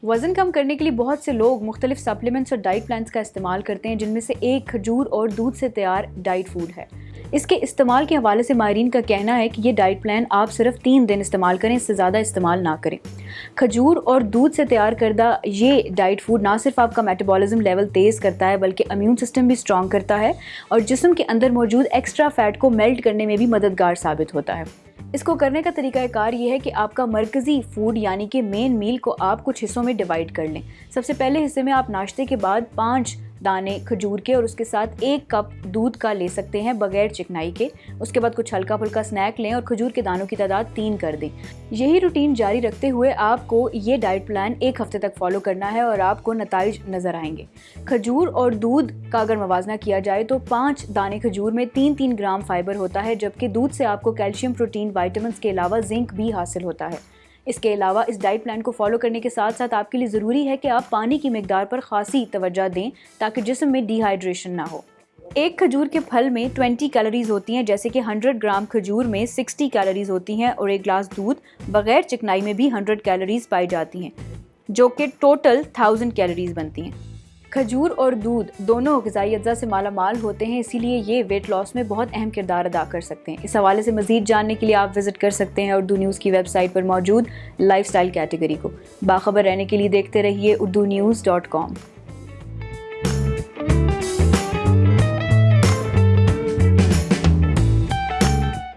वज़न कम करने के लिए बहुत से लोग मुख्तलिफ सप्लीमेंट्स और डाइट प्लान्स का इस्तेमाल करते हैं, जिनमें से एक खजूर और दूध से तैयार डाइट फूड है। इसके इस्तेमाल के हवाले से माहिरीन का कहना है कि ये डाइट प्लान आप सिर्फ 3 दिन इस्तेमाल करें, इससे ज़्यादा इस्तेमाल ना करें। खजूर और दूध से तैयार करदा ये डाइट फूड ना सिर्फ आपका मेटाबॉलिज्म लेवल तेज़ करता है, बल्कि इम्यून सिस्टम भी स्ट्रॉन्ग करता है और जिस्म के अंदर मौजूद एक्स्ट्रा फ़ैट को मेल्ट करने में भी मददगार साबित होता है। इसको करने का तरीक़ाकार ये है कि आपका मरकज़ी फूड यानी कि मेन मील को आप कुछ हिस्सों में डिवाइड कर लें। सबसे पहले हिस्से में आप नाश्ते के बाद 5 दाने खजूर के और उसके साथ 1 कप दूध का ले सकते हैं बगैर चिकनाई के। उसके बाद कुछ हल्का फुल्का स्नैक लें और खजूर के दानों की तादाद 3 कर दें। यही रूटीन जारी रखते हुए आपको ये डाइट प्लान 1 हफ्ते तक फॉलो करना है और आपको नताइज नज़र आएंगे। खजूर और दूध का अगर मवाजना किया जाए तो 5 दाने खजूर में 3-3 ग्राम फाइबर होता है, जबकि दूध से आपको कैल्शियम, प्रोटीन, विटामिन के अलावा जिंक भी हासिल होता है। इसके अलावा इस डाइट प्लान को फॉलो करने के साथ साथ आपके लिए ज़रूरी है कि आप पानी की मिकदार पर खासी तवज्जो दें ताकि जिस्म में डिहाइड्रेशन ना हो। एक खजूर के फल में 20 कैलोरीज होती हैं, जैसे कि 100 ग्राम खजूर में 60 कैलोरीज होती हैं और 1 गिलास दूध बगैर चिकनाई में भी 100 कैलोरीज पाई जाती हैं, जो कि टोटल 1000 कैलोरीज बनती हैं। खजूर और दूध दोनों ग़िज़ाई अज्जा से माला माल होते हैं, इसीलिए ये वेट लॉस में बहुत अहम किरदार अदा कर सकते हैं। इस हवाले से मज़ीद जानने के लिए आप विज़िट कर सकते हैं उर्दू न्यूज़ की वेबसाइट पर मौजूद लाइफस्टाइल कैटेगरी को। बाखबर रहने के लिए देखते रहिए urdunews.com।